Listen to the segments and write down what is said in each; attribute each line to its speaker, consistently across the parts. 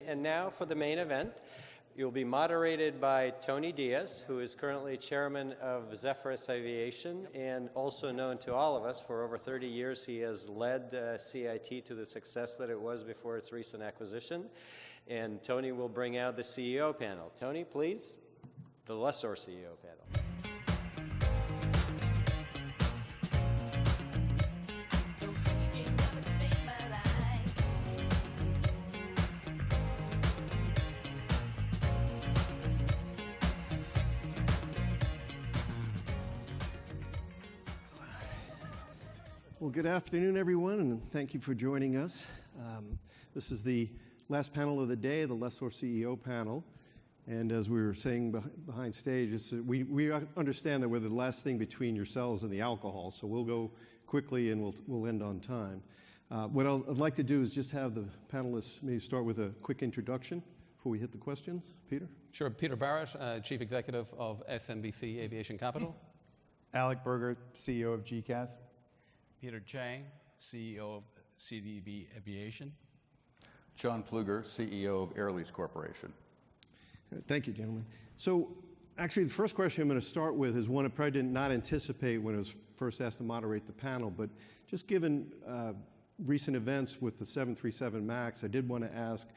Speaker 1: And now for the main event. It will be moderated by Tony Diaz, who is currently chairman of Zephyrus Aviation and also known to all of us. For over 30 years, he has led CIT to the success that it was before its recent acquisition. And Tony will bring out the CEO panel. Tony, please, the Lessor CEO panel.
Speaker 2: Well, good afternoon, everyone, and thank you for joining us. This is the last panel of the day, the Lessor CEO panel. And as we were saying behind stage, we understand that we're the last thing between yourselves and the alcohol, so we'll go quickly and we'll end on time. What I'd like to do is just have the panelists maybe start with a quick introduction before we hit the questions. Peter?
Speaker 3: Sure. Peter Barrett, Chief Executive of SMBC Aviation Capital.
Speaker 4: Alec Berger, CEO of GCAS.
Speaker 5: Peter Chang, CEO of CDB Aviation.
Speaker 6: John Pluger, CEO of Air Lease Corporation.
Speaker 2: Thank you, gentlemen. So actually, the first question I'm going to start with is one I probably did not anticipate when I was first asked to moderate the panel, but just given recent events with the 737 MAX, I did want to ask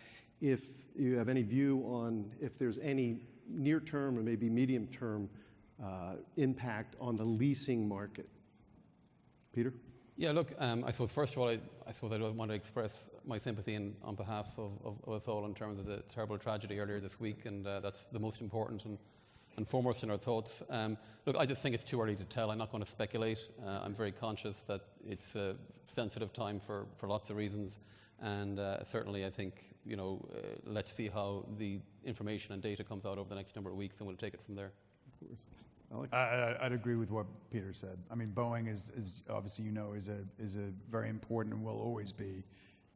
Speaker 2: if you have any view on if there's any near-term or maybe medium-term impact on the leasing market. Peter?
Speaker 3: Yeah, look, I suppose first of all, I want to express my sympathy on behalf of us all in terms of the terrible tragedy earlier this week, and that's the most important and foremost in our thoughts. Look, I just think it's too early to tell. I'm not going to speculate. I'm very conscious that it's a sensitive time for lots of reasons, and certainly I think, let's see how the information and data comes out over the next number of weeks, and we'll take it from there.
Speaker 2: Of course.
Speaker 4: I'd agree with what Peter said. I mean, Boeing is obviously, is a very important and will always be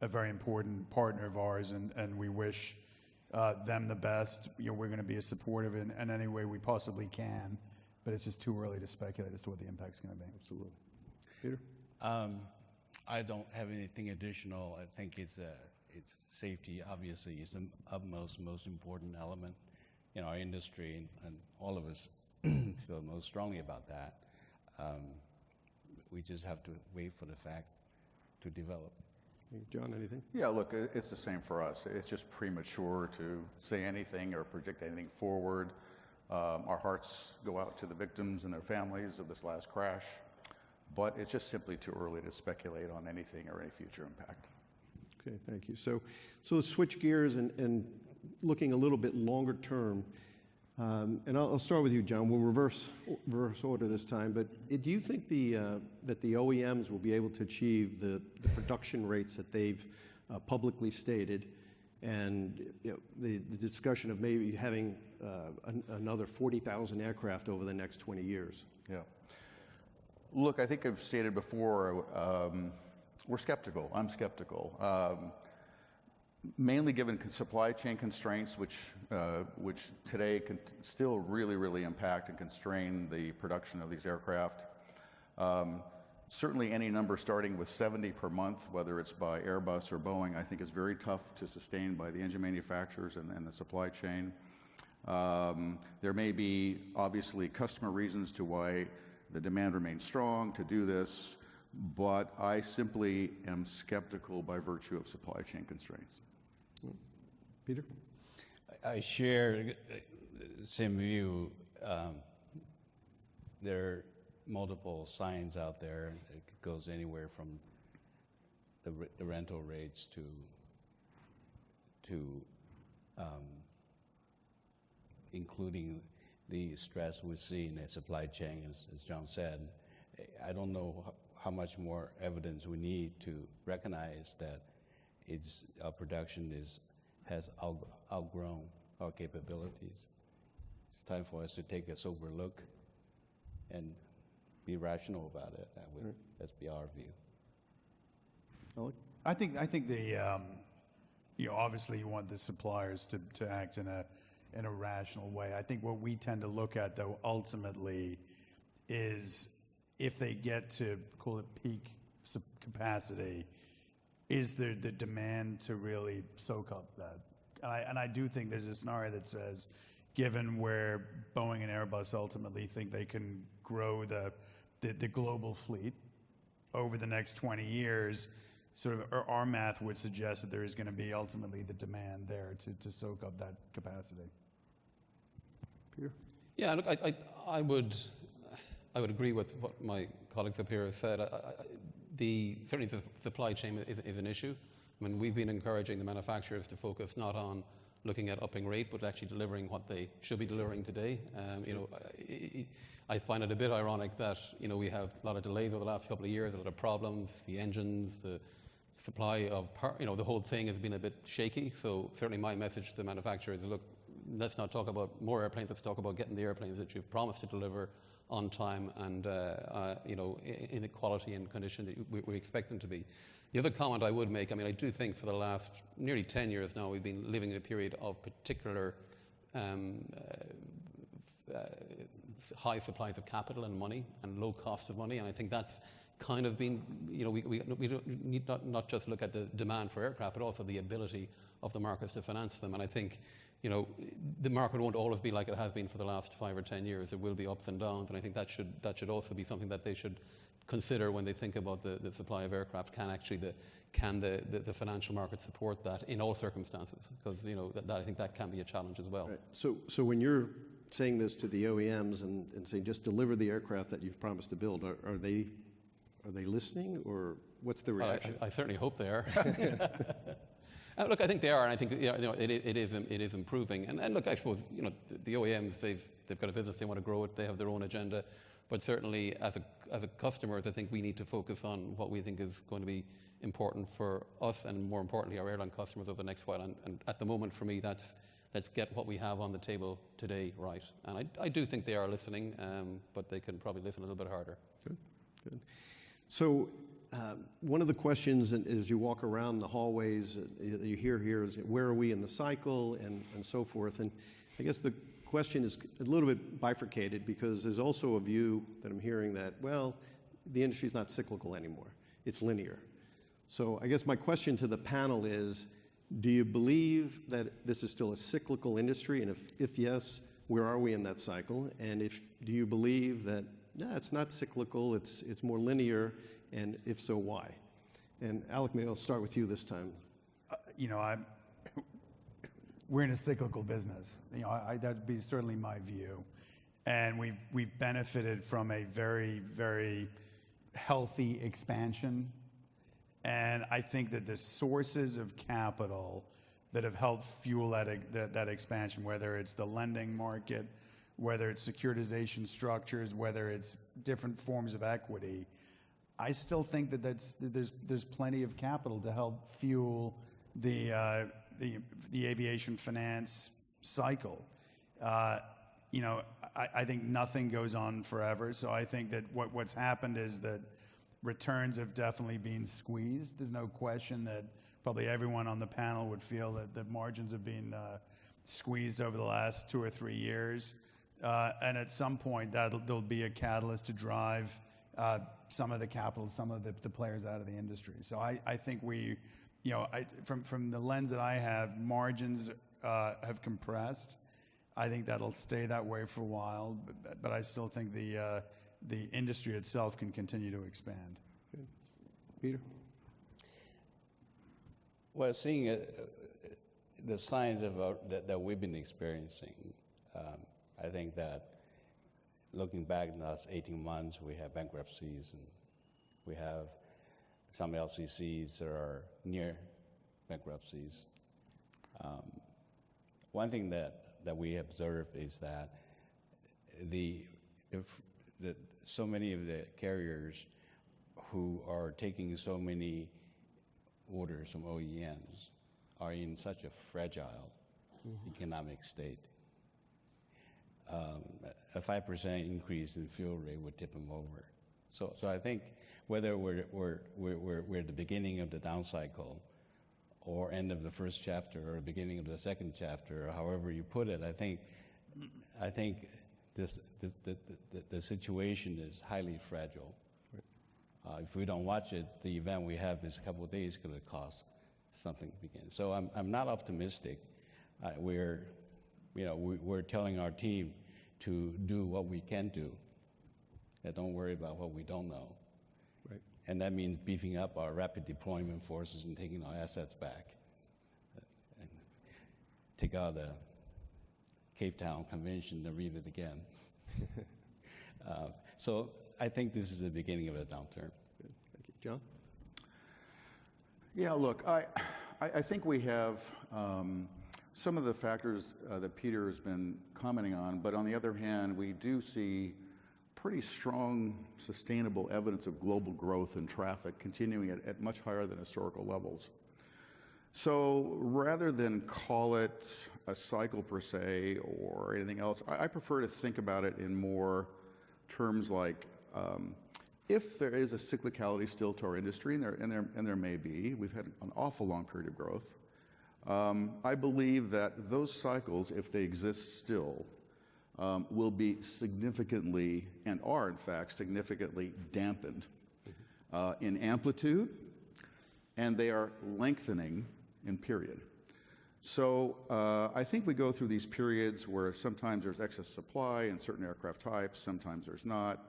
Speaker 4: a very important partner of ours, and we wish them the best. We're going to be as supportive in any way we possibly can, but it's just too early to speculate as to what the impact's going to be.
Speaker 2: Absolutely. Peter?
Speaker 5: I don't have anything additional. I think it's safety, obviously, is the most important element in our industry, and all of us feel most strongly about that. We just have to wait for the fact to develop.
Speaker 2: John, anything?
Speaker 6: Yeah, look, it's the same for us. It's just premature to say anything or project anything forward. Our hearts go out to the victims and their families of this last crash, but it's just simply too early to speculate on anything or any future impact.
Speaker 2: Okay, thank you. So let's switch gears and looking a little bit longer term. And I'll start with you, John. We'll reverse order this time. But do you think that the OEMs will be able to achieve the production rates that they've publicly stated, and the discussion of maybe having another 40,000 aircraft over the next 20 years?
Speaker 6: Yeah. Look, I think I've stated before, we're skeptical. I'm skeptical. Mainly given supply chain constraints, which today can still really impact and constrain the production of these aircraft. Certainly any number starting with 70 per month, whether it's by Airbus or Boeing, I think is very tough to sustain by the engine manufacturers and the supply chain. There may be obviously customer reasons to why the demand remains strong to do this, but I simply am skeptical by virtue of supply chain constraints.
Speaker 2: Peter?
Speaker 5: I share the same view. There are multiple signs out there. It goes anywhere from the rental rates to including the stress we see in the supply chain, as John said. I don't know how much more evidence we need to recognize that our production has outgrown our capabilities. It's time for us to take a sober look and be rational about it. That's be our view.
Speaker 2: Alec?
Speaker 4: I think the obviously you want the suppliers to act in a rational way. I think what we tend to look at, though, ultimately is if they get to, call it peak capacity, is there the demand to really soak up that And I do think there's a scenario that says, given where Boeing and Airbus ultimately think they can grow the global fleet over the next 20 years, sort of our math would suggest that there is going to be ultimately the demand there to soak up that capacity.
Speaker 2: Peter?
Speaker 3: Yeah, look, I would agree with what my colleagues up here have said. Certainly the supply chain is an issue. I mean, we've been encouraging the manufacturers to focus not on looking at upping rate, but actually delivering what they should be delivering today. I find it a bit ironic that, we have a lot of delays over the last couple of years, a lot of problems, the engines, the supply of the whole thing has been a bit shaky. So certainly my message to the manufacturers is, look, let's not talk about more airplanes, let's talk about getting the airplanes that you've promised to deliver on time and, in the quality and condition that we expect them to be. The other comment I would make, I do think for the last nearly 10 years now, we've been living in a period of particular high supplies of capital and money and low cost of money, and I think that's kind of been, we don't need not just look at the demand for aircraft, but also the ability of the markets to finance them. And I think, the market won't always be like it has been for the last 5 or 10 years. There will be ups and downs, and I think that should also be something that they should consider when they think about the supply of aircraft. Can the financial market support that in all circumstances? Because I think that can be a challenge as well.
Speaker 2: Right. So when you're saying this to the OEMs and saying just deliver the aircraft that you've promised to build, are they listening, or what's the reaction?
Speaker 3: I certainly hope they are. Look, I think they are, and I think it is improving. And look, I suppose the OEMs they've got a business, they want to grow it, they have their own agenda. But certainly, as a customers, I think we need to focus on what we think is going to be important for us, and more importantly, our airline customers over the next while. And at the moment, for me, that's let's get what we have on the table today right. And I do think they are listening, but they can probably listen a little bit harder.
Speaker 2: Good. So one of the questions as you walk around the hallways you hear here is, where are we in the cycle, and so forth. And I guess the question is a little bit bifurcated, because there's also a view that I'm hearing that, well, the industry's not cyclical anymore. It's linear. So I guess my question to the panel is, do you believe that this is still a cyclical industry? And if yes, where are we in that cycle? And do you believe that, it's not cyclical, it's more linear, and if so, why? And Alec, maybe I'll start with you this time.
Speaker 4: We're in a cyclical business. That'd be certainly my view. And we've benefited from a very, very healthy expansion. And I think that the sources of capital that have helped fuel that expansion, whether it's the lending market, whether it's securitization structures, whether it's different forms of equity, I still think that there's plenty of capital to help fuel the aviation finance cycle. I think nothing goes on forever. So I think that what's happened is that returns have definitely been squeezed. There's no question that probably everyone on the panel would feel that the margins have been squeezed over the last 2 or 3 years. And at some point, there'll be a catalyst to drive some of the capital, some of the players out of the industry. So I think from the lens that I have, margins have compressed. I think that'll stay that way for a while, but I still think the industry itself can continue to expand.
Speaker 2: Good. Peter?
Speaker 5: Well, seeing the signs that we've been experiencing, I think that looking back in the last 18 months, we have bankruptcies, and we have some LCCs that are near bankruptcies. One thing that we observe is that so many of the carriers who are taking so many orders from OEMs are in such a fragile economic state. A 5% increase in fuel rate would tip them over. So I think whether we're at the beginning of the down cycle, or end of the first chapter, or beginning of the second chapter, or however you put it, I think the situation is highly fragile. If we don't watch it, the event we have this couple of days is going to cost something to begin. So I'm not optimistic. we're telling our team to do what we can do, and don't worry about what we don't know.
Speaker 2: Right.
Speaker 5: And that means beefing up our rapid deployment forces and taking our assets back. And take out the Cape Town Convention and read it again. So I think this is the beginning of a downturn.
Speaker 2: Good. Thank you. John?
Speaker 6: Yeah, look, I think we have some of the factors that Peter has been commenting on, but on the other hand, we do see pretty strong, sustainable evidence of global growth and traffic continuing at much higher than historical levels. So rather than call it a cycle per se or anything else, I prefer to think about it in more terms like if there is a cyclicality still to our industry, and there may be, we've had an awful long period of growth. I believe that those cycles, if they exist still, will be significantly, and are in fact significantly dampened in amplitude, and they are lengthening in period. So I think we go through these periods where sometimes there's excess supply in certain aircraft types, sometimes there's not.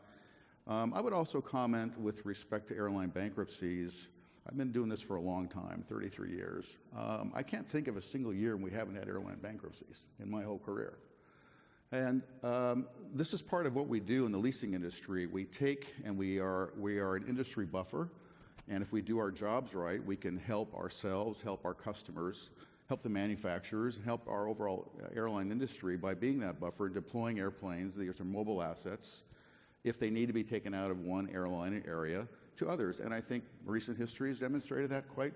Speaker 6: I would also comment with respect to airline bankruptcies. I've been doing this for a long time, 33 years. I can't think of a single year when we haven't had airline bankruptcies in my whole career. And this is part of what we do in the leasing industry. We take and we are an industry buffer, and if we do our jobs right, we can help ourselves, help our customers, help the manufacturers, and help our overall airline industry by being that buffer and deploying airplanes. These are mobile assets if they need to be taken out of one airline area to others. And I think recent history has demonstrated that quite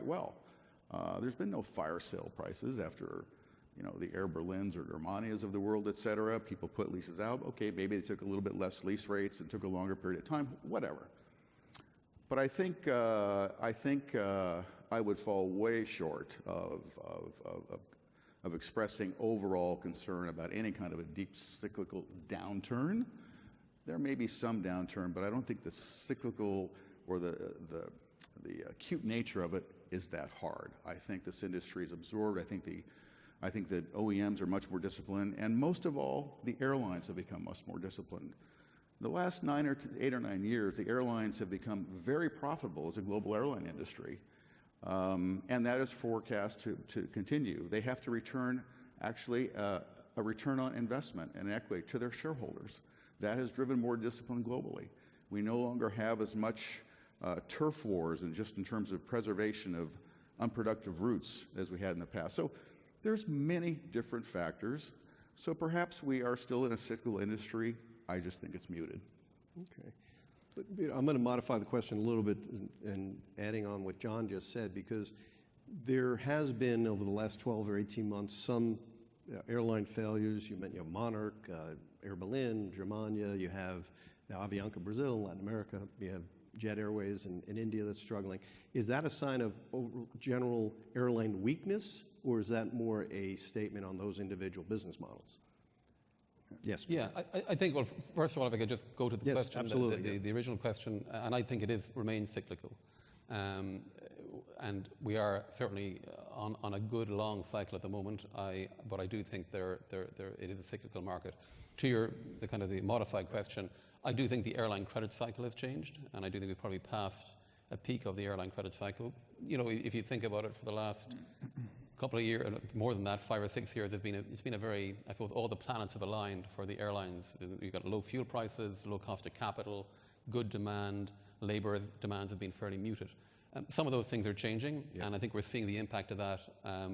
Speaker 6: well. There's been no fire sale prices after, the Air Berlins or Germanias of the world, et cetera. People put leases out. Okay, maybe they took a little bit less lease rates and took a longer period of time, whatever. But I think I would fall way short of expressing overall concern about any kind of a deep cyclical downturn. There may be some downturn, but I don't think the cyclical or the acute nature of it is that hard. I think this industry is absorbed. I think that OEMs are much more disciplined, and most of all, the airlines have become much more disciplined. The last 8 or 9 years, the airlines have become very profitable as a global airline industry, and that is forecast to continue. They have to return, actually, a return on investment and equity to their shareholders. That has driven more discipline globally. We no longer have as much turf wars and just in terms of preservation of unproductive routes as we had in the past. So there's many different factors. So perhaps we are still in a cyclical industry. I just think it's muted.
Speaker 2: Okay. But I'm going to modify the question a little bit and adding on what John just said, because there has been over the last 12 or 18 months some airline failures. You mentioned Monarch, Air Berlin, Germania. You have now Avianca Brazil in Latin America. You have Jet Airways in India that's struggling. Is that a sign of general airline weakness, or is that more a statement on those individual business models? Yes.
Speaker 3: Yeah, I think, well, first of all, if I could just go to the
Speaker 2: Yes,
Speaker 3: question,
Speaker 2: absolutely,
Speaker 3: the original question, and I think it remains cyclical. And we are certainly on a good long cycle at the moment, but I do think it is a cyclical market. To the modified question, I do think the airline credit cycle has changed, and I do think we've probably passed a peak of the airline credit cycle. If you think about it, for the last couple of years, more than that, 5 or 6 years, it's been a very, I suppose, all the planets have aligned for the airlines. You've got low fuel prices, low cost of capital, good demand, labor demands have been fairly muted. Some of those things are changing, and I think we're seeing the impact of that,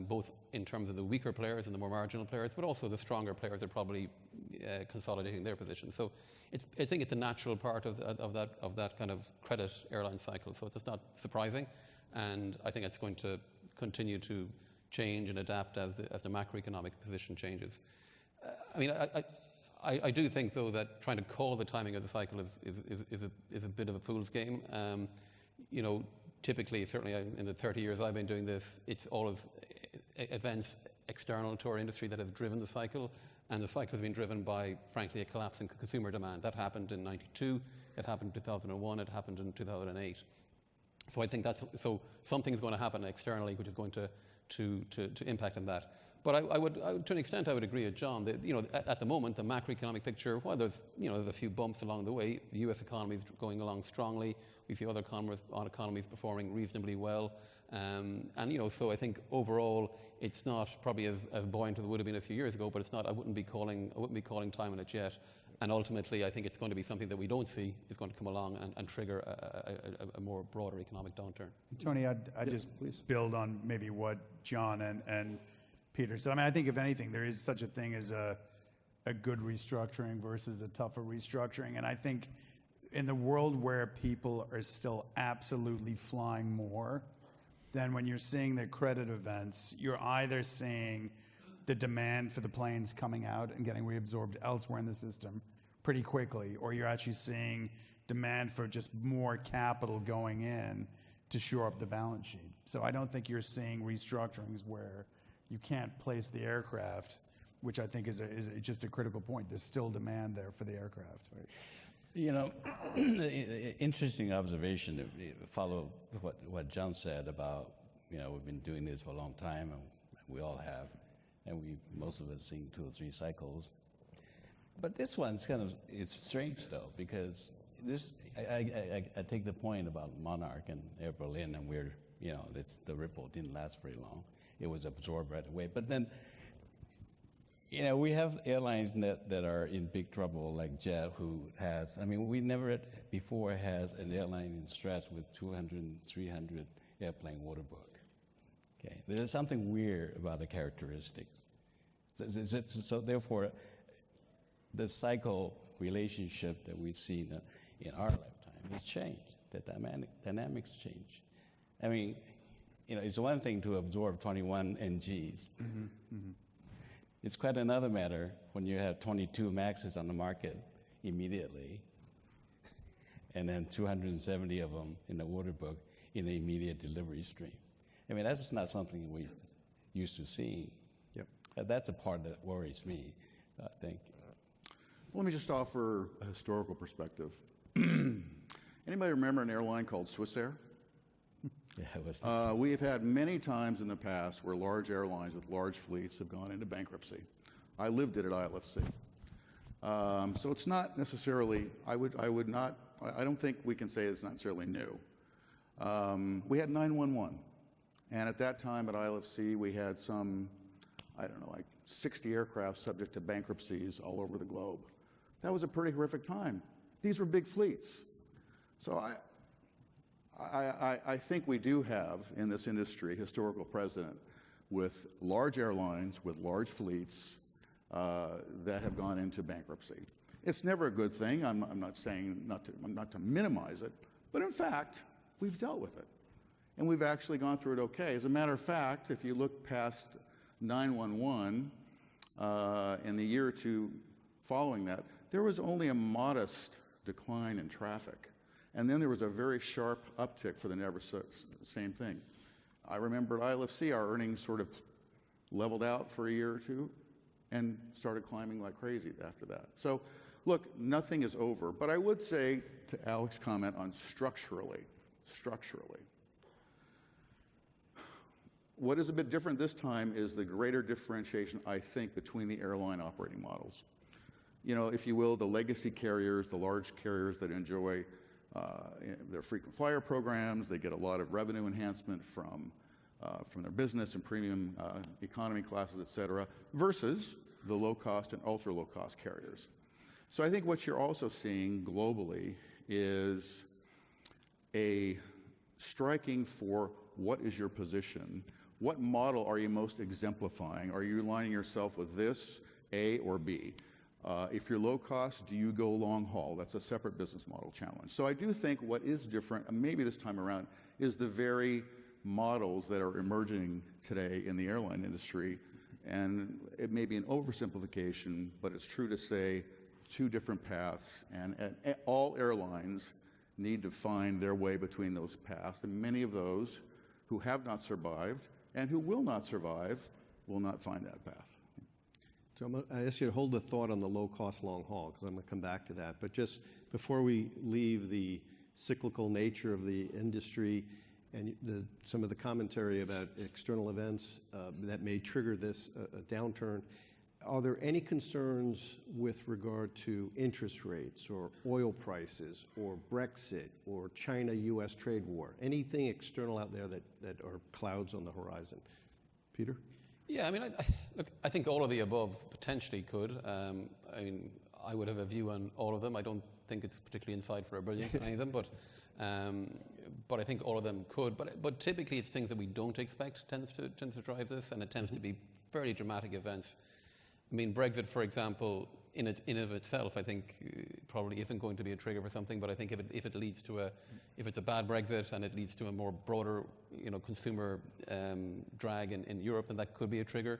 Speaker 3: both in terms of the weaker players and the more marginal players, but also the stronger players are probably consolidating their position. So I think it's a natural part of that kind of credit airline cycle. So it's not surprising, and I think it's going to continue to change and adapt as the macroeconomic position changes. I do think, though, that trying to call the timing of the cycle is a bit of a fool's game. Typically, certainly in the 30 years I've been doing this, it's always events external to our industry that have driven the cycle, and the cycle has been driven by, frankly, a collapse in consumer demand. That happened in '92, it happened in 2001, it happened in 2008. So I think so something's going to happen externally which is going to to impact on that. But I would, to an extent, I would agree with John that, at the moment, the macroeconomic picture, while there's, there's a few bumps along the way, the U.S. economy is going along strongly. We see other economies performing reasonably well. So I think overall, it's not probably as buoyant as it would have been a few years ago, but it's not, I wouldn't be calling time on it yet. And ultimately, I think it's going to be something that we don't see is going to come along and trigger a more broader economic downturn.
Speaker 4: Tony, I'd just build on maybe what John and Peter said. I mean, I think if anything, there is such a thing as a good restructuring versus a tougher restructuring. And I think in the world where people are still absolutely flying more, then when you're seeing the credit events, you're either seeing the demand for the planes coming out and getting reabsorbed elsewhere in the system pretty quickly, or you're actually seeing demand for just more capital going in to shore up the balance sheet. So I don't think you're seeing restructurings where you can't place the aircraft, which I think is just a critical point. There's still demand there for the aircraft. Right?
Speaker 5: Interesting observation to follow what John said about, we've been doing this for a long time, and we all have, and most of us seen 2 or 3 cycles. But this one's it's strange though, because I take the point about Monarch and Air Berlin, and the ripple didn't last very long. It was absorbed right away. But then, we have airlines that are in big trouble, like Jet, who has, we never before has an airline in stress with 200, 300 airplane order book. Okay, there's something weird about the characteristics. So therefore, the cycle relationship that we've seen in our lifetime has changed. The dynamics change. It's one thing to absorb 21 NGs. Mm-hmm, mm-hmm. It's quite another matter when you have 22 MAXs on the market immediately, and then 270 of them in the order book in the immediate delivery stream. That's not something we're used to seeing.
Speaker 2: Yep.
Speaker 5: That's a part that worries me, I think.
Speaker 6: Let me just offer a historical perspective. Anybody remember an airline called Swissair?
Speaker 5: Yeah, it was.
Speaker 6: We have had many times in the past where large airlines with large fleets have gone into bankruptcy. I lived it at ILFC. So it's not necessarily, I don't think we can say it's not necessarily new. We had 911. And at that time at ILFC, we had some, 60 aircraft subject to bankruptcies all over the globe. That was a pretty horrific time. These were big fleets. So I think we do have in this industry historical precedent with large airlines, with large fleets that have gone into bankruptcy. It's never a good thing. I'm not saying not to minimize it, but in fact, we've dealt with it. And we've actually gone through it okay. As a matter of fact, if you look past 911, in the year or two following that, there was only a modest decline in traffic. And then there was a very sharp uptick for the same thing. I remember at ILFC, our earnings sort of leveled out for a year or two and started climbing like crazy after that. So, look, nothing is over. But I would say, to Alex's comment on structurally, what is a bit different this time is the greater differentiation, I think, between the airline operating models. If you will, the legacy carriers, the large carriers that enjoy their frequent flyer programs, they get a lot of revenue enhancement from their business and premium economy classes, et cetera, versus the low-cost and ultra-low-cost carriers. So I think what you're also seeing globally is a striking for what is your position. What model are you most exemplifying? Are you aligning yourself with this, A or B? If you're low cost, do you go long haul? That's a separate business model challenge. So I do think what is different, and maybe this time around, is the very models that are emerging today in the airline industry. And it may be an oversimplification, but it's true to say 2 different paths, and all airlines need to find their way between those paths. And many of those who have not survived and who will not survive will not find that path.
Speaker 2: So I ask you to hold the thought on the low-cost long haul, because I'm going to come back to that. But just before we leave the cyclical nature of the industry and some of the commentary about external events that may trigger this a downturn. Are there any concerns with regard to interest rates or oil prices or Brexit or China-U.S. trade war? Anything external out there that are clouds on the horizon? Peter?
Speaker 3: Yeah, I mean, look, I think all of the above potentially could. I mean, I would have a view on all of them. I don't think it's particularly insightful or brilliant, any of them, but I think all of them could. But typically, it's things that we don't expect tends to drive this, and it tends to be fairly dramatic events. I mean, Brexit, for example, in of itself, I think probably isn't going to be a trigger for something. But I think if it leads to if it's a bad Brexit and it leads to a more broader, consumer drag in Europe, then that could be a trigger.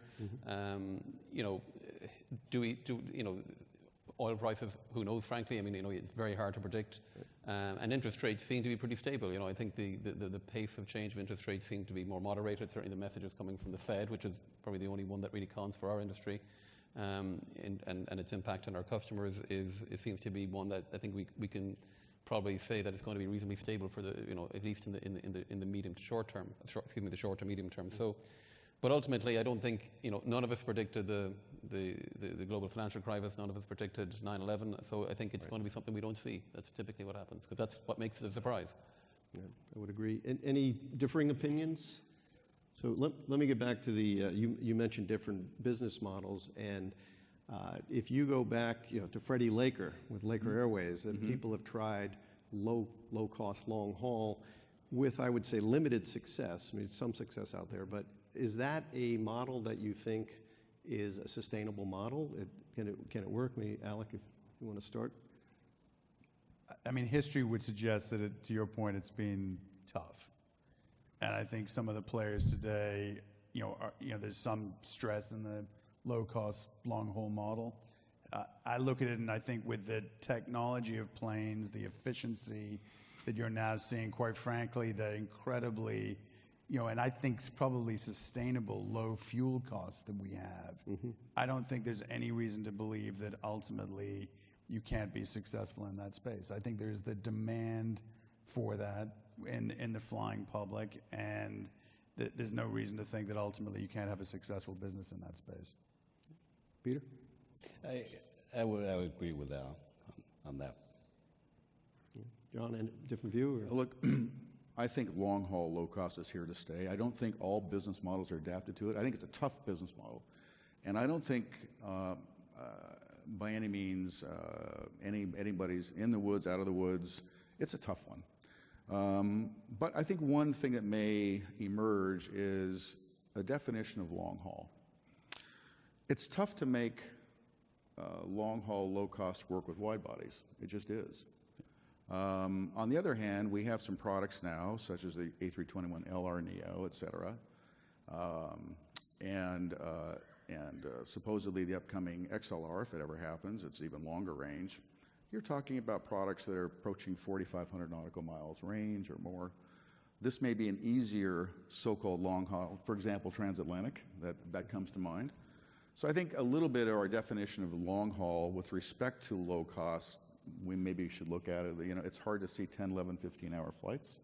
Speaker 3: Oil prices? Who knows? Frankly, I mean, it's very hard to predict. And interest rates seem to be pretty stable. I think the pace of change of interest rates seem to be more moderated. Certainly, the messages coming from the Fed, which is probably the only one that really counts for our industry. And its impact on our customers it seems to be one that I think we can probably say that it's going to be reasonably stable for at least in the medium to short term. The short to medium term. So, but ultimately, I don't think none of us predicted the global financial crisis. None of us predicted 9/11. So I think it's going to be something we don't see. That's typically what happens because that's what makes it a surprise.
Speaker 2: Yeah, I would agree. Any differing opinions? So let me get back to the, you mentioned different business models, and if you go back to Freddie Laker with Laker Airways, and people have tried low-cost, long-haul with, I would say, limited success. I mean, some success out there, but is that a model that you think is a sustainable model? Can it work? Maybe, Alec, if you want to start.
Speaker 4: I mean, history would suggest that, to your point, it's been tough. And I think some of the players today, there's some stress in the low-cost, long-haul model. I look at it and I think with the technology of planes, the efficiency that you're now seeing, quite frankly, the incredibly, and I think it's probably sustainable low fuel costs that we have. I don't think there's any reason to believe that ultimately you can't be successful in that space. I think there's the demand for that in the flying public, and there's no reason to think that ultimately you can't have a successful business in that space.
Speaker 2: Peter?
Speaker 5: I would agree with that on that.
Speaker 2: John, any different view? Or?
Speaker 6: Look, I think long-haul low-cost is here to stay. I don't think all business models are adapted to it. I think it's a tough business model. And I don't think by any means anybody's in the woods, out of the woods. It's a tough one. But I think one thing that may emerge is a definition of long haul. It's tough to make long haul, low cost work with wide bodies. It just is. On the other hand, we have some products now, such as the A321LR Neo, et cetera, and supposedly the upcoming XLR, if it ever happens, it's even longer range. You're talking about products that are approaching 4,500 nautical miles range or more. This may be an easier so-called long haul, for example, transatlantic, that comes to mind. So I think a little bit of our definition of long haul with respect to low cost, we maybe should look at it. It's hard to see 10, 11, 15-hour flights.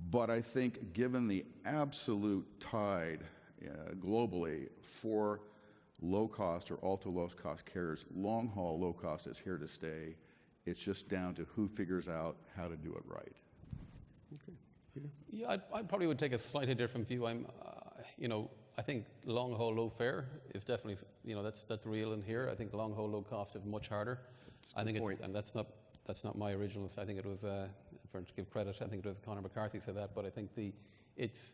Speaker 6: But I think given the absolute tide globally for low cost or ultra low cost carriers, long haul low cost is here to stay. It's just down to who figures out how to do it right.
Speaker 2: Okay. Peter?
Speaker 3: Yeah, I probably would take a slightly different view. I think long haul low fare is definitely that's real in here. I think long haul low cost is much harder. I think and that's not my original. I think it was for to give credit. I think it was Conor McCarthy said that. But I think it's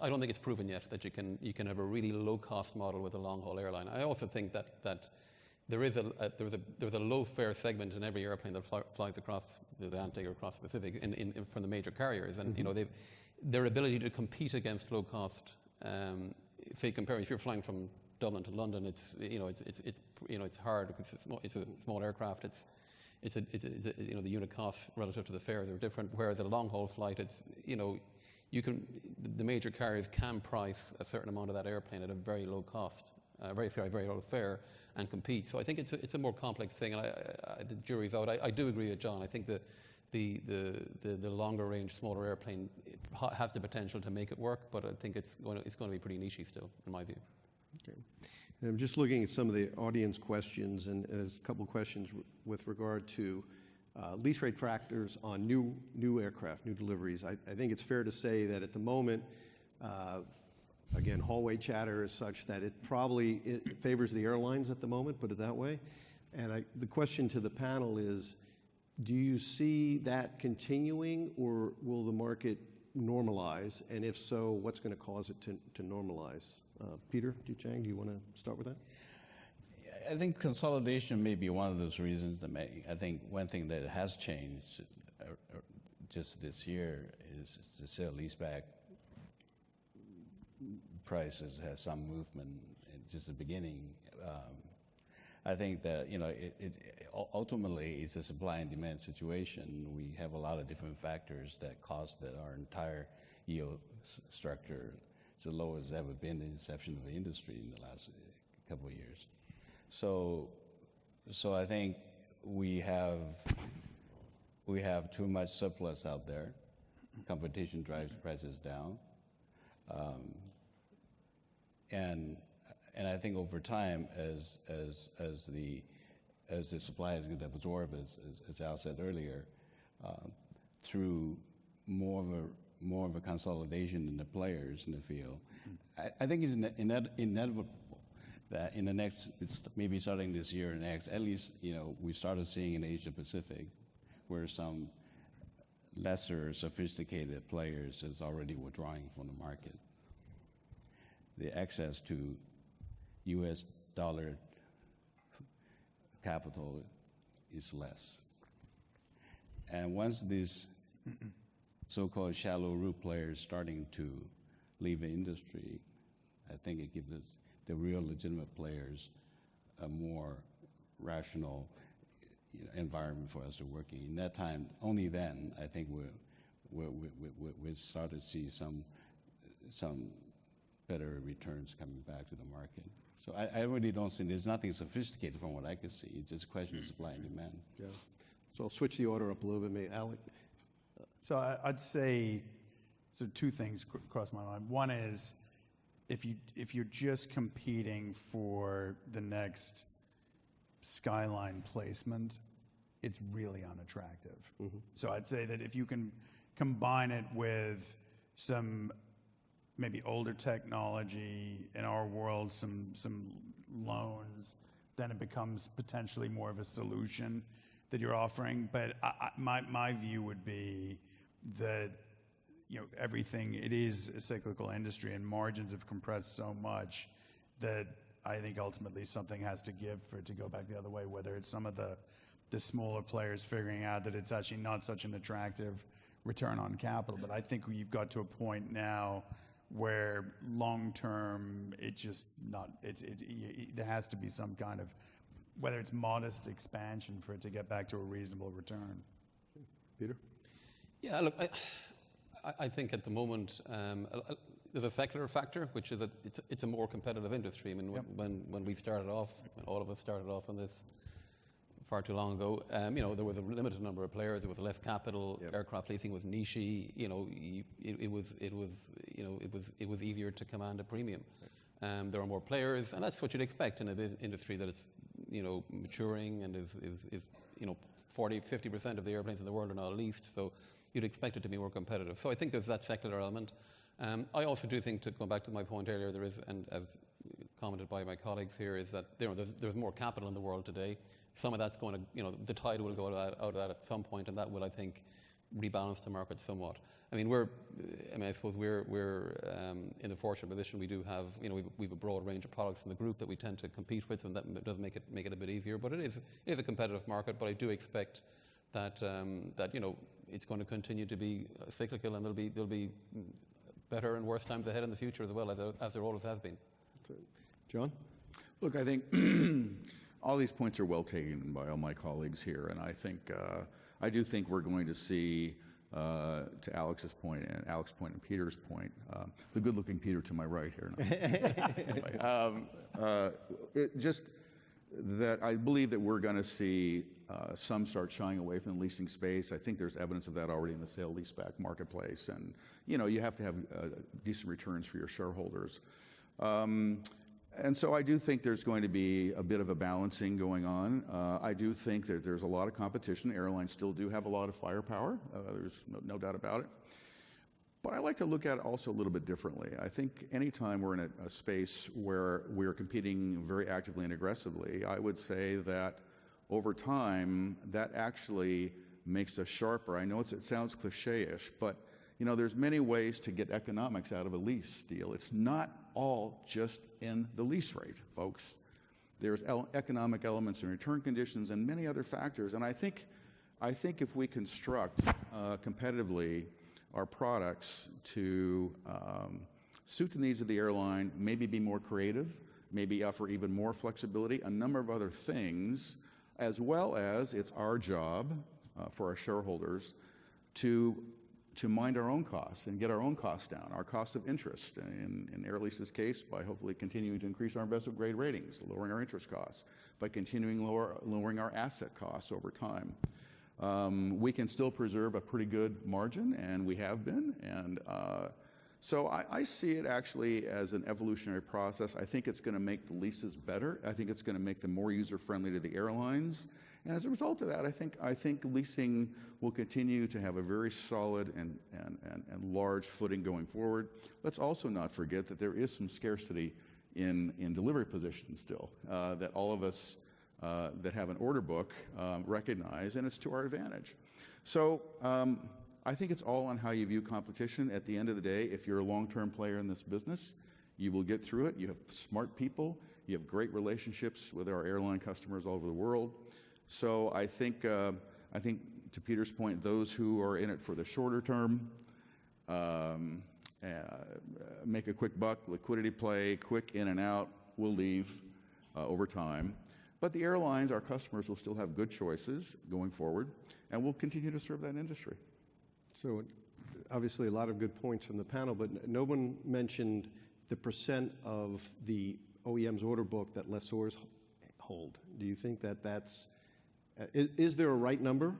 Speaker 3: I don't think it's proven yet that you can have a really low cost model with a long haul airline. I also think that there is a low fare segment in every airplane that flies across the Atlantic or across the Pacific from the major carriers, and their ability to compete against low cost. Say if you're flying from Dublin to London, it's hard because it's a small aircraft. It's the unit cost relative to the fare they're different. Whereas a long haul flight, the major carriers can price a certain amount of that airplane at a very low cost, very low fare, and compete. So I think it's a more complex thing, and the jury's out. I do agree with John. I think the the longer range, smaller airplane have the potential to make it work, but I think it's going to be pretty niche still, in my view.
Speaker 2: Okay. And I'm just looking at some of the audience questions, and there's a couple of questions with regard to lease rate factors on new aircraft, new deliveries. I think it's fair to say that at the moment, again, hallway chatter is such that it favors the airlines at the moment, put it that way. And the question to the panel is, do you see that continuing, or will the market normalize? And if so, what's going to cause it to normalize? Peter Duchang, do you want to start with that?
Speaker 5: I think consolidation may be one of those reasons that I think one thing that has changed just this year is the sale leaseback prices has some movement in just the beginning. I think that ultimately it's a supply and demand situation. We have a lot of different factors that cause that our entire yield structure is the lowest it's ever been in the inception of the industry in the last couple of years. So I think we have too much surplus out there. Competition drives prices down, and I think over time, as the supply is going to absorb, as Al said earlier, through more of a consolidation in the players in the field, I think it's inevitable that in the next, it's maybe starting this year or next, at least we started seeing in Asia Pacific, where some lesser sophisticated players is already withdrawing from the market. The access to U.S. dollar capital is less. And once these so-called shallow root players starting to leave the industry, I think it gives the real legitimate players a more rational environment for us to work in. In that time, only then, I think we'll start to see some better returns coming back to the market. So I really don't see, there's nothing sophisticated from what I can see. It's just a question of supply and demand.
Speaker 2: Yeah. So I'll switch the order up a little bit. Maybe Alec.
Speaker 4: So I'd say, so two things cross my mind. One is, if you're just competing for the next skyline placement, it's really unattractive. Mm-hmm. So I'd say that if you can combine it with some maybe older technology, in our world, some loans, then it becomes potentially more of a solution that you're offering. But my view would be that everything, it is a cyclical industry, and margins have compressed so much that I think ultimately something has to give for it to go back the other way, whether it's some of the smaller players figuring out that it's actually not such an attractive return on capital. But I think you've got to a point now where long-term, it's just not, there has to be some kind of, whether it's modest expansion for it to get back to a reasonable return.
Speaker 2: Peter?
Speaker 3: Yeah, look, I think at the moment there's a secular factor, which is that it's a more competitive industry. I mean, when we started off, when all of us started off on this far too long ago, there was a limited number of players. There was less capital. Yep. Aircraft leasing was niche-y. It was easier to command a premium. There are more players, and that's what you'd expect in an industry that it's maturing and is 40-50% of the airplanes in the world are now leased. So you'd expect it to be more competitive. So I think there's that secular element. I also do think, to go back to my point earlier, there is, and as commented by my colleagues here, is that there's more capital in the world today. Some of that's going to, the tide will go out of that at some point, and that will, I think, rebalance the market somewhat. I mean, I suppose we're in the fortunate position we do have, we've a broad range of products in the group that we tend to compete with, and that does make it a bit easier. But it is a competitive market. But I do expect that it's going to continue to be cyclical, and there'll be better and worse times ahead in the future as well, as there always has been.
Speaker 2: John?
Speaker 6: Look, I think all these points are well taken by all my colleagues here, and I do think we're going to see, to Alex's point and Peter's point, the good-looking Peter to my right here. Anyway, just that I believe that we're going to see some start shying away from the leasing space. I think there's evidence of that already in the sale leaseback marketplace. And, you have to have decent returns for your shareholders. And so I do think there's going to be a bit of a balancing going on. I do think that there's a lot of competition. Airlines still do have a lot of firepower. There's no doubt about it. But I like to look at it also a little bit differently. I think anytime we're in a space where we're competing very actively and aggressively, I would say that over time, that actually makes us sharper. I know it sounds cliche-ish, but there's many ways to get economics out of a lease deal. It's not all just in the lease rate, folks. There's economic elements and return conditions and many other factors. And I think if we construct competitively our products to suit the needs of the airline, maybe be more creative, maybe offer even more flexibility, a number of other things, as well as it's our job for our shareholders to mind our own costs and get our own costs down, our cost of interest, in Air Lease's case, by hopefully continuing to increase our investment grade ratings, lowering our interest costs, by continuing lowering our asset costs over time. We can still preserve a pretty good margin, and we have been. And so I see it actually as an evolutionary process. I think it's going to make the leases better. I think it's going to make them more user-friendly to the airlines. And as a result of that, I think leasing will continue to have a very solid and large footing going forward. Let's also not forget that there is some scarcity in delivery positions still, that all of us that have an order book recognize, and it's to our advantage. So I think it's all on how you view competition. At the end of the day, if you're a long-term player in this business, you will get through it. You have smart people. You have great relationships with our airline customers all over the world. So I think to Peter's point, those who are in it for the shorter term, make a quick buck, liquidity play, quick in and out, will leave over time. But the airlines, our customers, will still have good choices going forward, and we'll continue to serve that industry.
Speaker 2: So obviously a lot of good points from the panel, but no one mentioned the percent of the OEM's order book that lessors hold. Do you think that that's is there a right number,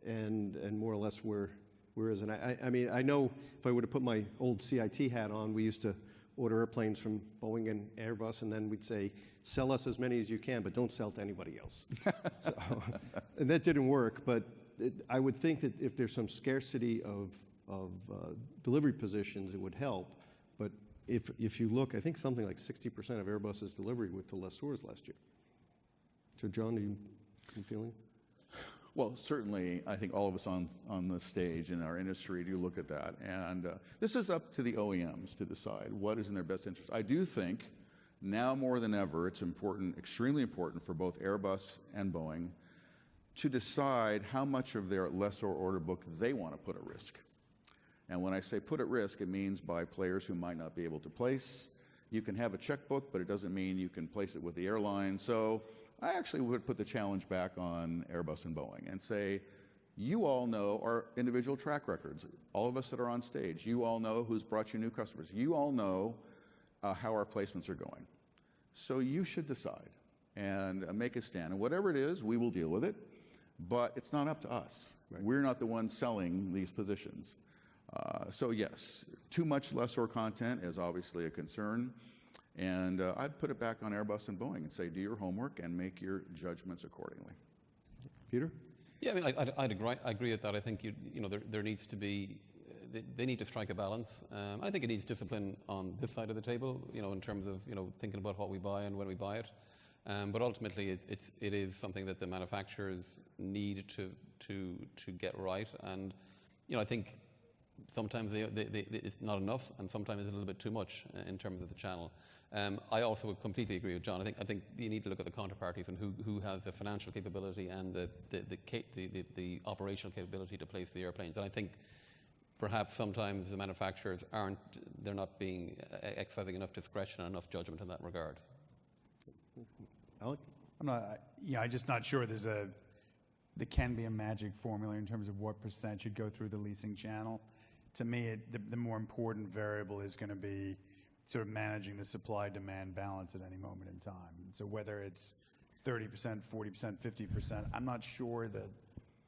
Speaker 2: and more or less where is it? I mean, I know if I would have put my old CIT hat on, we used to order airplanes from Boeing and Airbus, and then we'd say, sell us as many as you can, but don't sell to anybody else. And that didn't work, but I would think that if there's some scarcity of delivery positions, it would help. But if you look, I think something like 60% of Airbus's delivery went to lessors last year. So John, are you feeling?
Speaker 6: Well, certainly, I think all of us on the stage in our industry do look at that. And this is up to the OEMs to decide what is in their best interest. I do think now more than ever, it's important, extremely important for both Airbus and Boeing to decide how much of their lessor order book they want to put at risk. And when I say put at risk, it means by players who might not be able to place. You can have a checkbook, but it doesn't mean you can place it with the airline. So I actually would put the challenge back on Airbus and Boeing and say, you all know our individual track records. All of us that are on stage, you all know who's brought you new customers. You all know how our placements are going. So you should decide and make a stand. And whatever it is, we will deal with it. But it's not up to us. Right. We're not the ones selling these positions. So yes, too much lessor content is obviously a concern. And I'd put it back on Airbus and Boeing and say, do your homework and make your judgments accordingly.
Speaker 2: Peter?
Speaker 3: Yeah, I mean, I'd agree with that. I think there needs to be, they need to strike a balance. I think it needs discipline on this side of the table, in terms of thinking about what we buy and when we buy it. But ultimately, it is something that the manufacturers need to get right. And I think sometimes it's not enough, and sometimes it's a little bit too much in terms of the channel. I also would completely agree with John. I think you need to look at the counterparties and who has the financial capability and the operational capability to place the airplanes. And I think perhaps sometimes the manufacturers they're not being exercising enough discretion and enough judgment in that regard.
Speaker 2: Alec?
Speaker 4: I'm just not sure there can be a magic formula in terms of what percent should go through the leasing channel. To me, the more important variable is going to be sort of managing the supply-demand balance at any moment in time. So whether it's 30%, 40%, 50%. I'm not sure that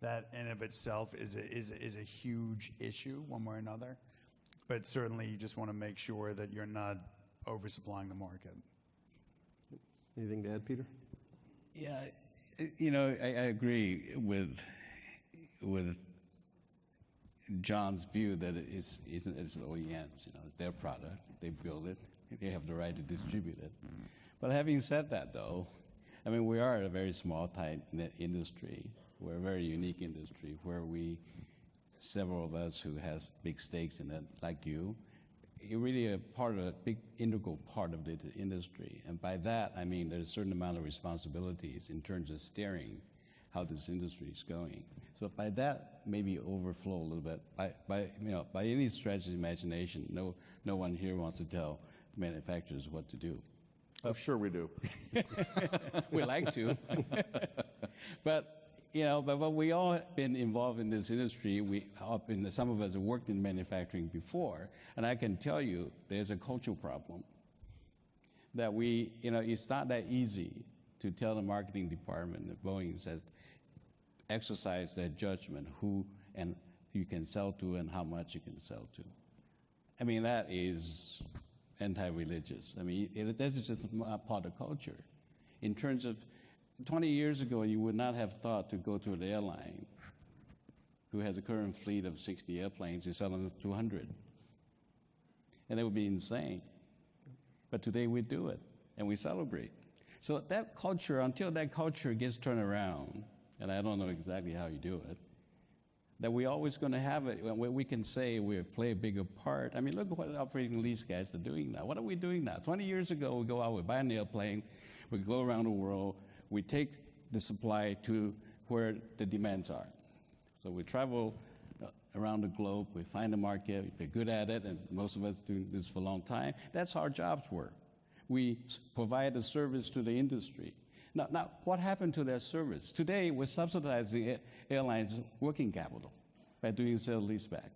Speaker 4: that in of itself is a huge issue one way or another. But certainly you just want to make sure that you're not oversupplying the market.
Speaker 2: Anything to add, Peter?
Speaker 5: Yeah, I agree with John's view that it's OEMs. It's their product. They build it. They have the right to distribute it. But having said that, though, I mean, we are a very small, tight-knit industry. We're a very unique industry where several of us who has big stakes in it, like you're really a big integral part of the industry. And by that, I mean there's a certain amount of responsibilities in terms of steering how this industry is going. So by that, maybe overflow a little bit. By any stretch of the imagination, no one here wants to tell manufacturers what to do.
Speaker 6: Oh, sure we do.
Speaker 5: We like to. But we all have been involved in this industry. Some of us have worked in manufacturing before, and I can tell you there's a cultural problem that it's not that easy to tell the marketing department that Boeing says, exercise their judgment who and you can sell to and how much you can sell to. I mean, that is anti-religious. I mean, that's just part of culture. In terms of 20 years ago, you would not have thought to go to an airline who has a current fleet of 60 airplanes and sell them 200. And it would be insane. But today we do it, and we celebrate. So that culture, until that culture gets turned around, and I don't know exactly how you do it, that we're always going to have it where we can say we play a bigger part. I mean, look at what operating lease guys are doing now. What are we doing now? 20 years ago, we go out, we buy an airplane, we go around the world, we take the supply to where the demands are. So we travel around the globe, we find the market, if we're good at it, and most of us doing this for a long time, that's how our jobs work. We provide a service to the industry. Now, what happened to that service? Today, we're subsidizing airlines' working capital by doing sale-leaseback.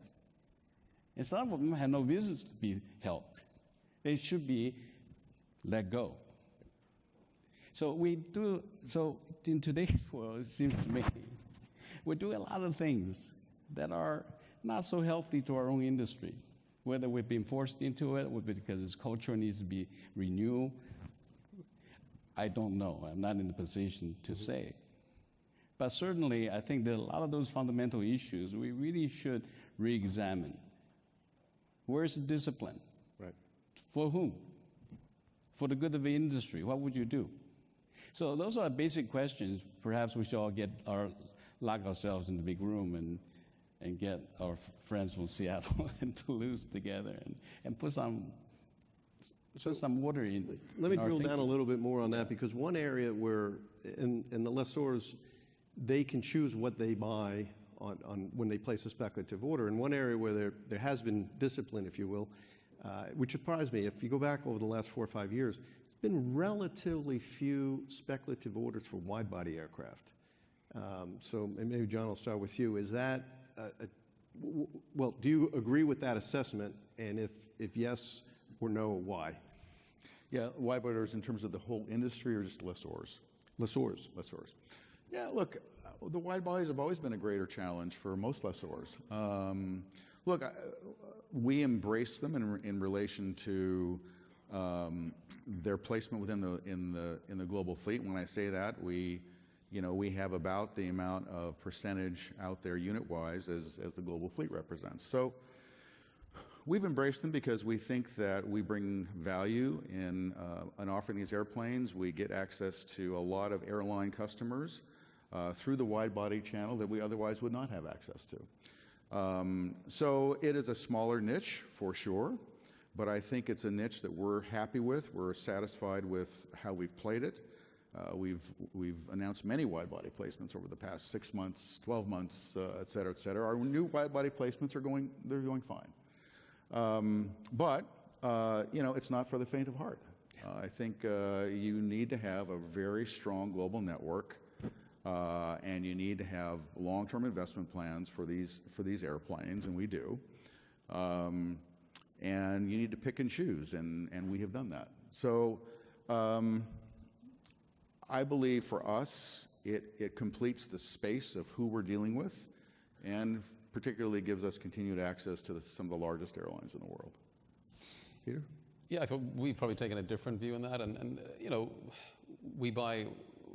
Speaker 5: And some of them have no business to be helped. They should be let go. So in today's world, it seems to me, we're doing a lot of things that are not so healthy to our own industry, whether we've been forced into it or because its culture needs to be renewed. I don't know. I'm not in the position to say. But certainly, I think that a lot of those fundamental issues we really should re-examine. Where's the discipline?
Speaker 2: Right.
Speaker 5: For whom? For the good of the industry. What would you do? So those are basic questions. Perhaps we should all lock ourselves in the big room and get our friends from Seattle and Toulouse together and put some water in.
Speaker 2: Let me drill down a little bit more on that, because one area where, and the lessors, they can choose what they buy on when they place a speculative order. And one area where there has been discipline, if you will, which surprised me, if you go back over the last 4 or 5 years, it's been relatively few speculative orders for wide-body aircraft. So maybe, John, I'll start with you. Is that, well, do you agree with that assessment? And if yes or no, why?
Speaker 6: Yeah, wide-bodies in terms of the whole industry or just lessors?
Speaker 2: Lessors.
Speaker 6: Lessors. Yeah, look, the wide bodies have always been a greater challenge for most lessors. Look, we embrace them in relation to their placement within the global fleet. When I say that, we have about the amount of percentage out there unit-wise as the global fleet represents. So we've embraced them because we think that we bring value in offering these airplanes. We get access to a lot of airline customers through the wide-body channel that we otherwise would not have access to. So it is a smaller niche for sure, but I think it's a niche that we're happy with. We're satisfied with how we've played it. We've announced many wide-body placements over the past 6 months, 12 months, et cetera, et cetera. Our new wide-body placements are going fine. But it's not for the faint of heart. I think you need to have a very strong global network, and you need to have long-term investment plans for these airplanes, and we do. And you need to pick and choose, and we have done that. So I believe for us, it completes the space of who we're dealing with, and particularly gives us continued access to some of the largest airlines in the world.
Speaker 2: Peter?
Speaker 3: Yeah, I thought we've probably taken a different view on that, and you know, we buy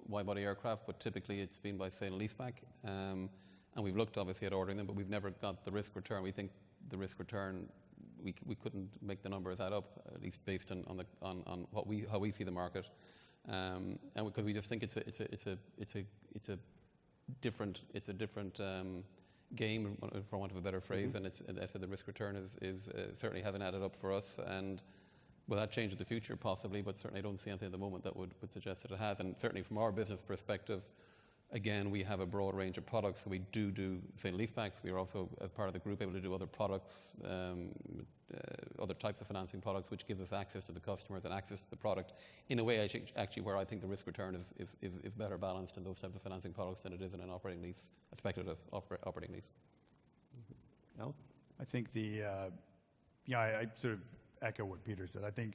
Speaker 3: wide-body aircraft, but typically it's been by sale and leaseback, and we've looked obviously at ordering them, but we've never got the risk return. We think the risk return, we couldn't make the numbers add up, at least based on how we see the market, and because we just think it's a different game, for want of a better phrase, and I said the risk return is certainly hasn't added up for us, and will that change in the future? Possibly, but certainly I don't see anything at the moment that would suggest that it has. And certainly from our business perspective, again, we have a broad range of products. So we do sale leasebacks. We are also, as part of the group, able to do other products, other types of financing products, which gives us access to the customers and access to the product in a way actually where I think the risk return is better balanced in those types of financing products than it is in an operating lease, a speculative operating lease.
Speaker 2: Al?
Speaker 4: I think I sort of echo what Peter said. I think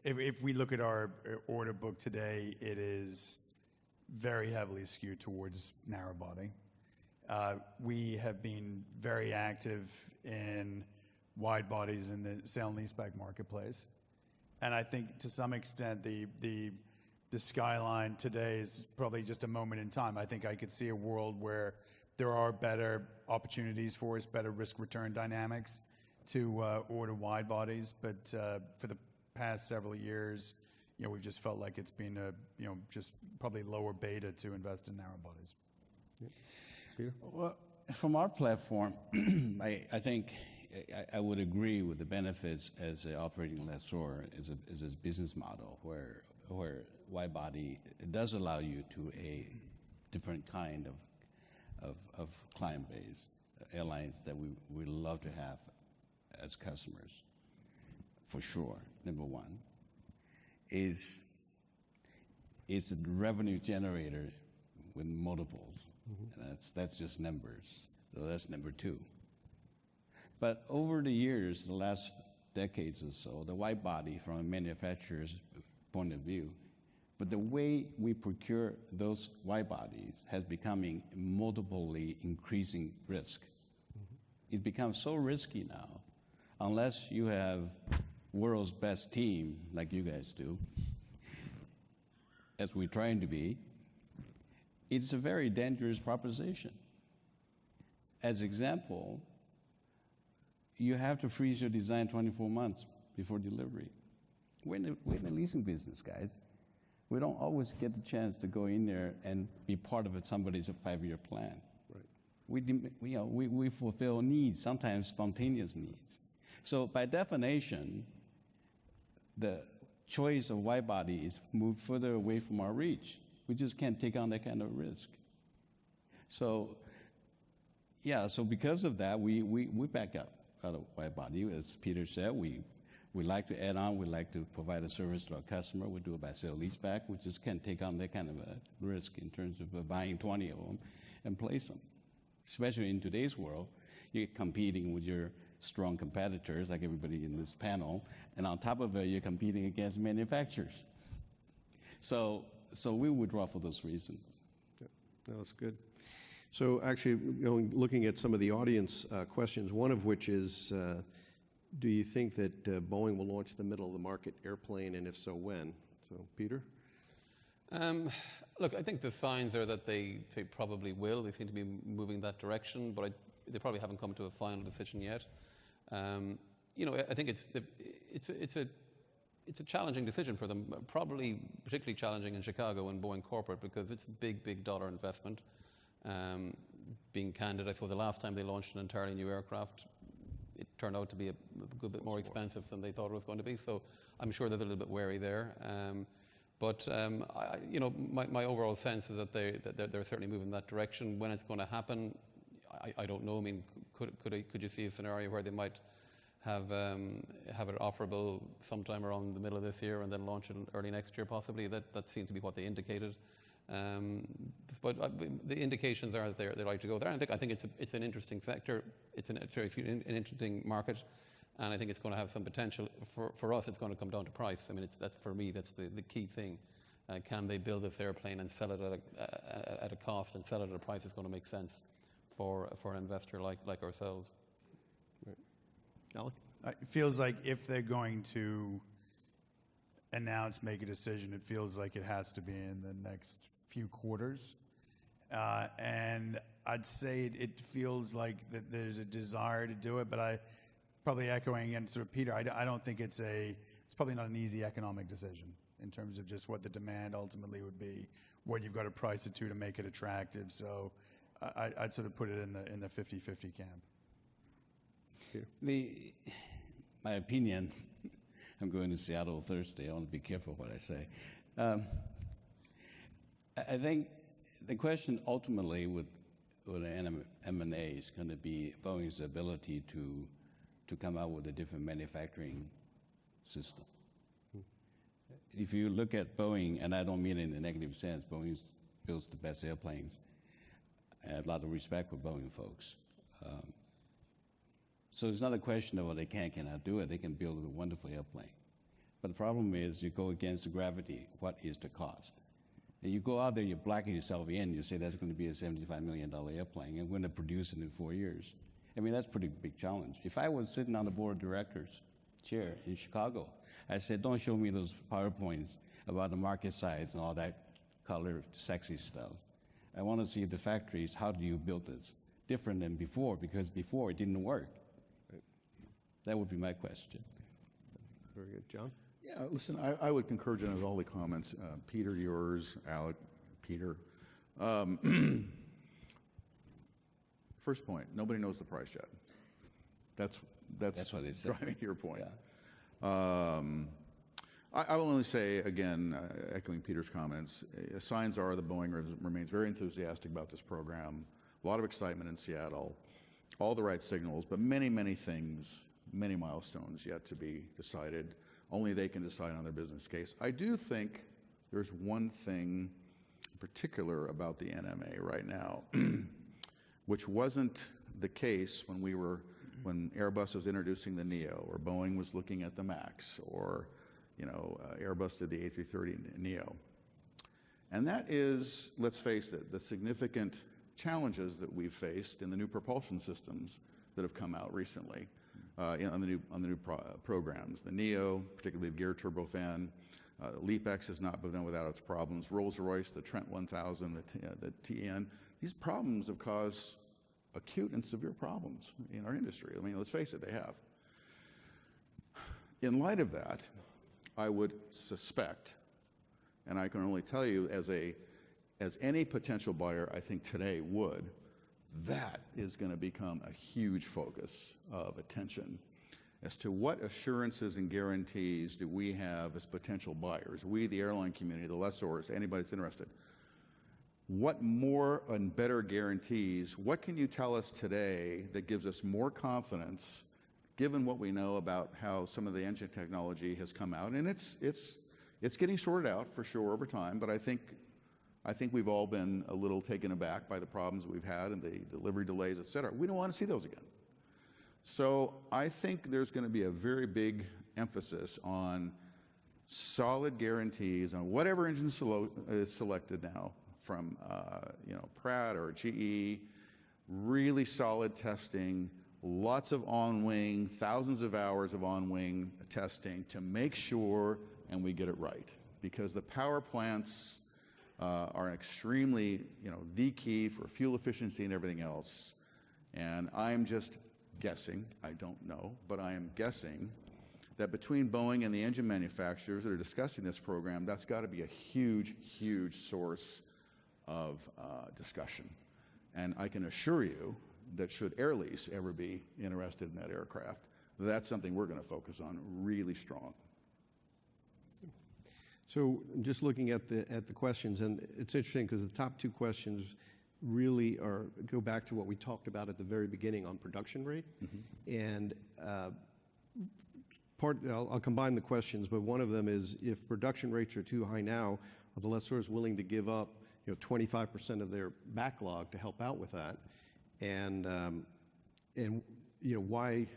Speaker 4: if we look at our order book today, it is very heavily skewed towards narrow body. We have been very active in wide bodies in the sale and leaseback marketplace, and I think to some extent the skyline today is probably just a moment in time. I think I could see a world where there are better opportunities for us, better risk return dynamics to order wide bodies, but for the past several years, we've just felt like it's been just probably lower beta to invest in narrow bodies.
Speaker 2: Yeah. Peter?
Speaker 5: Well, from our platform, I think I would agree with the benefits as an operating lessor is a business model where wide body does allow you to a different kind of client base, airlines that we love to have as customers, for sure. Number one is the revenue generator with multiples. And that's just numbers. So that's number two. But over the years, the last decades or so, the wide body from a manufacturer's point of view, but the way we procure those wide bodies has becoming multiply increasing risk. It becomes so risky now, unless you have world's best team like you guys do, as we're trying to be, it's a very dangerous proposition. As example, you have to freeze your design 24 months before delivery. We're in the leasing business, guys. We don't always get the chance to go in there and be part of somebody's 5-year plan. Right. We fulfill needs, sometimes spontaneous needs. So by definition, the choice of wide body is moved further away from our reach. We just can't take on that kind of risk. So, so because of that, we back up out of wide body. As Peter said, we like to add on, we like to provide a service to our customer. We do it by sale leaseback. We just can't take on that kind of a risk in terms of buying 20 of them and place them. Especially in today's world, you're competing with your strong competitors, like everybody in this panel, and on top of it, you're competing against manufacturers. So we withdraw for those reasons.
Speaker 2: Yeah, no, that's good. So actually, looking at some of the audience questions, one of which is, do you think that Boeing will launch the middle of the market airplane, and if so, when? So, Peter?
Speaker 3: Look, I think the signs are that they probably will. They seem to be moving that direction, but they probably haven't come to a final decision yet. I think it's a challenging decision for them, probably particularly challenging in Chicago and Boeing corporate because it's a big dollar investment. Being candid, I suppose the last time they launched an entirely new aircraft, it turned out to be a good bit more expensive than they thought it was going to be. So I'm sure they're a little bit wary there. But my overall sense is that they're certainly moving in that direction. When it's going to happen, I don't know. I mean, could you see a scenario where they might have it offerable sometime around the middle of this year and then launch it early next year, possibly? That seems to be what they indicated. But the indications are that they like to go there. And I think it's an interesting sector. It's an interesting market. And I think it's going to have some potential. For us, it's going to come down to price. I mean, that's for me, that's the key thing. can they build this airplane and sell it at a cost and sell it at a price that's going to make sense for an investor like ourselves?
Speaker 2: Alec?
Speaker 4: It feels like if they're going to make a decision, it feels like it has to be in the next few quarters. And I'd say it feels like that there's a desire to do it, but I probably echoing again sort of Peter, I don't think it's probably not an easy economic decision in terms of just what the demand ultimately would be, what you've got to price it to make it attractive. So I'd sort of put it in the 50-50 camp.
Speaker 5: My opinion, I'm going to Seattle Thursday. I want to be careful what I say. I think the question ultimately with an M&A is going to be Boeing's ability to come out with a different manufacturing system. If you look at Boeing, and I don't mean it in a negative sense, Boeing builds the best airplanes. I have a lot of respect for Boeing folks. So it's not a question of what they cannot do it. They can build a wonderful airplane. But the problem is you go against the gravity. What is the cost? And you go out there, you blacken yourself in, you say that's going to be a $75 million airplane, and we're going to produce it in 4 years. I mean, that's a pretty big challenge. If I was sitting on the board of directors chair in Chicago, I said, don't show me those PowerPoints about the market size and all that color, sexy stuff. I want to see the factories, how do you build this? Different than before, because before it didn't work. Right. That would be my question.
Speaker 2: Very good. John?
Speaker 6: Yeah, listen, I would concur, Jen, with all the comments. Peter, yours, Alec, Peter. First point, nobody knows the price yet. That's
Speaker 5: what they said.
Speaker 6: Driving to your point.
Speaker 5: Yeah.
Speaker 6: I will only say, again, echoing Peter's comments, signs are that Boeing remains very enthusiastic about this program. A lot of excitement in Seattle, all the right signals, but many, many things, many milestones yet to be decided. Only they can decide on their business case. I do think there's one thing in particular about the NMA right now, which wasn't the case when Airbus was introducing the Neo, or Boeing was looking at the MAX, or Airbus did the A330 Neo. And that is, let's face it, the significant challenges that we've faced in the new propulsion systems that have come out recently on the new programs. The Neo, particularly the gear turbofan, LEAP-X has not been done without its problems. Rolls-Royce, the Trent 1000, the TN, these problems have caused acute and severe problems in our industry. I mean, let's face it, they have. In light of that, I would suspect, and I can only tell you as any potential buyer I think today would, that is going to become a huge focus of attention as to what assurances and guarantees do we have as potential buyers, we, the airline community, the lessors, anybody that's interested. What more and better guarantees, what can you tell us today that gives us more confidence, given what we know about how some of the engine technology has come out? And it's getting sorted out for sure over time, but I think we've all been a little taken aback by the problems we've had and the delivery delays, et cetera. We don't want to see those again. So I think there's going to be a very big emphasis on solid guarantees on whatever engine is selected now, from Pratt or GE, really solid testing, lots of on-wing, thousands of hours of on-wing testing to make sure and we get it right. Because the power plants are extremely, the key for fuel efficiency and everything else. And I'm just guessing, I don't know, but I am guessing that between Boeing and the engine manufacturers that are discussing this program, that's got to be a huge, huge source of discussion. And I can assure you that should Air Lease ever be interested in that aircraft, that's something we're going to focus on really strong.
Speaker 2: So just looking at the questions, and it's interesting because the top two questions really go back to what we talked about at the very beginning on production rate. Mm-hmm. And I'll combine the questions, but one of them is, if production rates are too high now, are the lessors willing to give up 25% of their backlog to help out with that? And why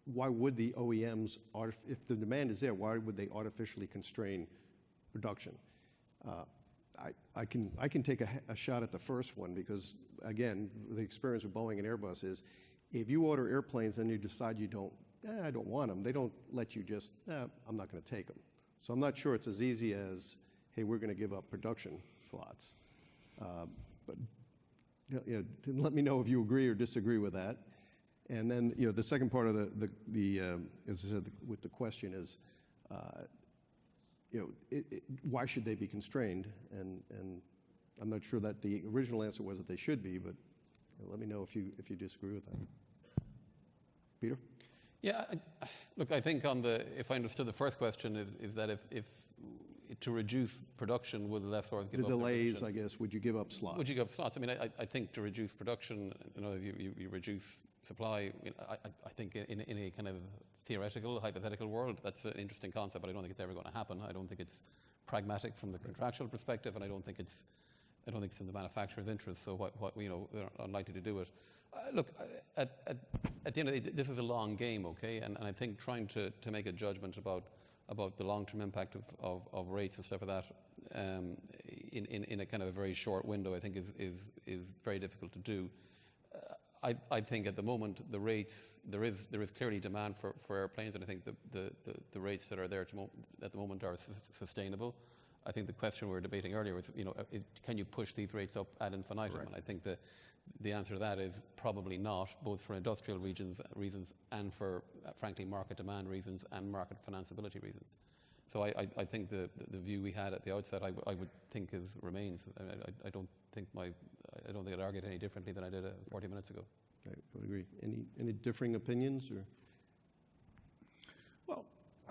Speaker 2: would the OEMs, if the demand is there, why would they artificially constrain production? I can take a shot at the first one because, again, the experience with Boeing and Airbus is if you order airplanes and you decide you don't, I don't want them, they don't let you just, I'm not going to take them. So I'm not sure it's as easy as, hey, we're going to give up production slots. But let me know if you agree or disagree with that. And then, the second part of as I said, with the question is, why should they be constrained? And I'm not sure that the original answer was that they should be, but let me know if you disagree with that. Peter?
Speaker 3: Yeah, look, I think if I understood the first question, is that if to reduce production, would the lessors give
Speaker 2: The
Speaker 3: up their
Speaker 2: delays,
Speaker 3: position?
Speaker 2: I guess, would you give up slots?
Speaker 3: Would you give up slots? I mean, I think to reduce production, you reduce supply. I think in a kind of theoretical, hypothetical world, that's an interesting concept, but I don't think it's ever going to happen. I don't think it's pragmatic from the contractual perspective, and I don't think it's in the manufacturer's interest. So they're unlikely to do it. Look, at the end of the day, this is a long game, okay? And I think trying to make a judgment about the long-term impact of rates and stuff like that in a kind of a very short window, I think is very difficult to do. I think at the moment the rates there is clearly demand for airplanes, and I think the rates that are there at the moment are sustainable. I think the question we were debating earlier was, can you push these rates up ad infinitum? Right. And I think the answer to that is probably not, both for industrial reasons and for, frankly, market demand reasons and market financeability reasons. So I think the view we had at the outset, I would think remains. I don't think I'd argue it any differently than I did 40 minutes ago.
Speaker 2: I would agree. Any differing opinions or?
Speaker 6: Well,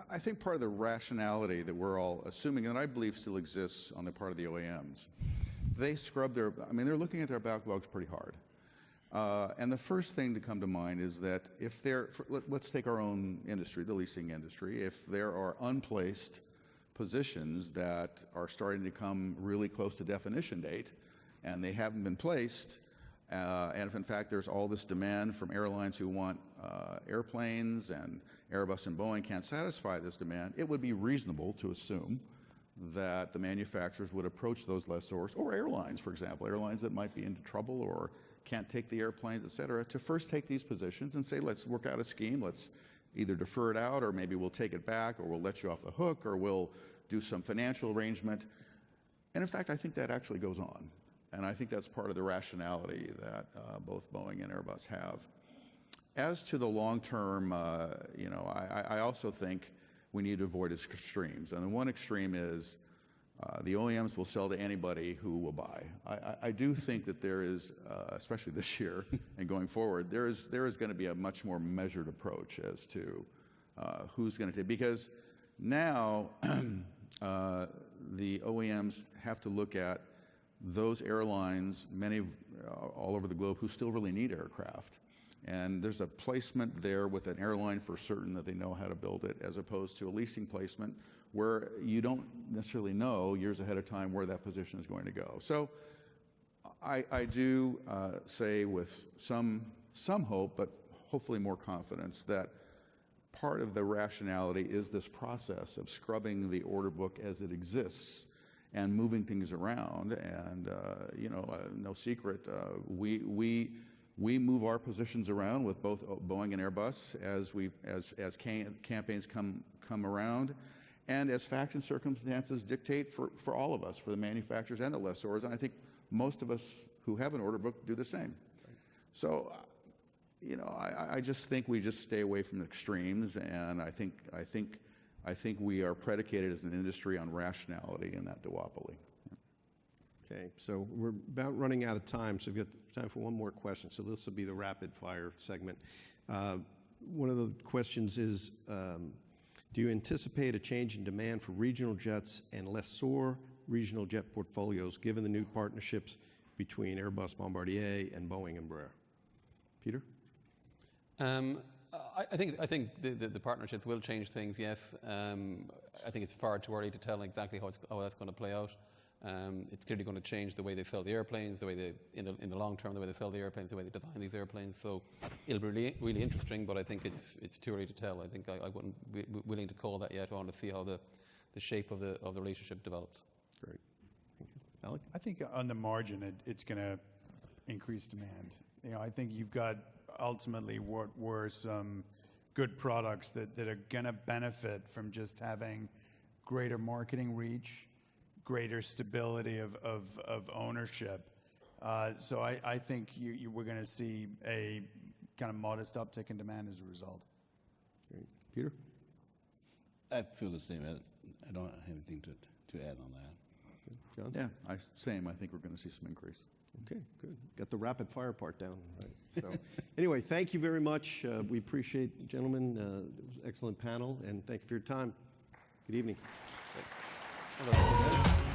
Speaker 6: I think part of the rationality that we're all assuming, and I believe still exists on the part of the OEMs, they scrub they're looking at their backlogs pretty hard. And the first thing to come to mind is that if let's take our own industry, the leasing industry, if there are unplaced positions that are starting to come really close to definition date and they haven't been placed, and if in fact there's all this demand from airlines who want airplanes and Airbus and Boeing can't satisfy this demand, it would be reasonable to assume that the manufacturers would approach those lessors, or airlines, for example, airlines that might be into trouble or can't take the airplanes, et cetera, to first take these positions and say, let's work out a scheme, let's either defer it out, or maybe we'll take it back, or we'll let you off the hook, or we'll do some financial arrangement. And in fact, I think that actually goes on. And I think that's part of the rationality that both Boeing and Airbus have. As to the long term, I also think we need to avoid extremes. And the one extreme is the OEMs will sell to anybody who will buy. I do think that there is, especially this year and going forward, there is going to be a much more measured approach as to who's going to take. Because now the OEMs have to look at those airlines, many all over the globe, who still really need aircraft. And there's a placement there with an airline for certain that they know how to build it, as opposed to a leasing placement where you don't necessarily know years ahead of time where that position is going to go. So I do say with some hope, but hopefully more confidence, that part of the rationality is this process of scrubbing the order book as it exists and moving things around. And no secret, we move our positions around with both Boeing and Airbus as campaigns come around, and as facts and circumstances dictate for all of us, for the manufacturers and the lessors. And I think most of us who have an order book do the same. Right. So, I just think we just stay away from extremes, and I think we are predicated as an industry on rationality in that duopoly.
Speaker 2: Okay, so we're about running out of time, so we've got time for one more question. So this will be the rapid fire segment. One of the questions is, do you anticipate a change in demand for regional jets and lessor regional jet portfolios given the new partnerships between Airbus, Bombardier, and Boeing and Embraer? Peter?
Speaker 3: I think the partnerships will change things, yes. I think it's far too early to tell exactly how that's going to play out. It's clearly going to change the way they sell the airplanes, the way in the long term, the way they sell the airplanes, the way they design these airplanes. So it'll be really interesting, but I think it's too early to tell. I think I wouldn't be willing to call that yet. I want to see how the shape of the relationship develops.
Speaker 2: Great. Alec?
Speaker 4: I think on the margin, it's going to increase demand. You know, I think you've got ultimately what were some good products that are going to benefit from just having greater marketing reach, greater stability of ownership. So I think we're going to see a kind of modest uptick in demand as a result.
Speaker 2: Great. Peter?
Speaker 5: I feel the same. I don't have anything to add on that.
Speaker 2: John?
Speaker 6: Yeah, same. I think we're going to see some increase.
Speaker 2: Okay, good. Got the rapid fire part down. Right. So, anyway, thank you very much. We appreciate, gentlemen, it was an excellent panel, and thank you for your time. Good evening.
Speaker 3: Hello.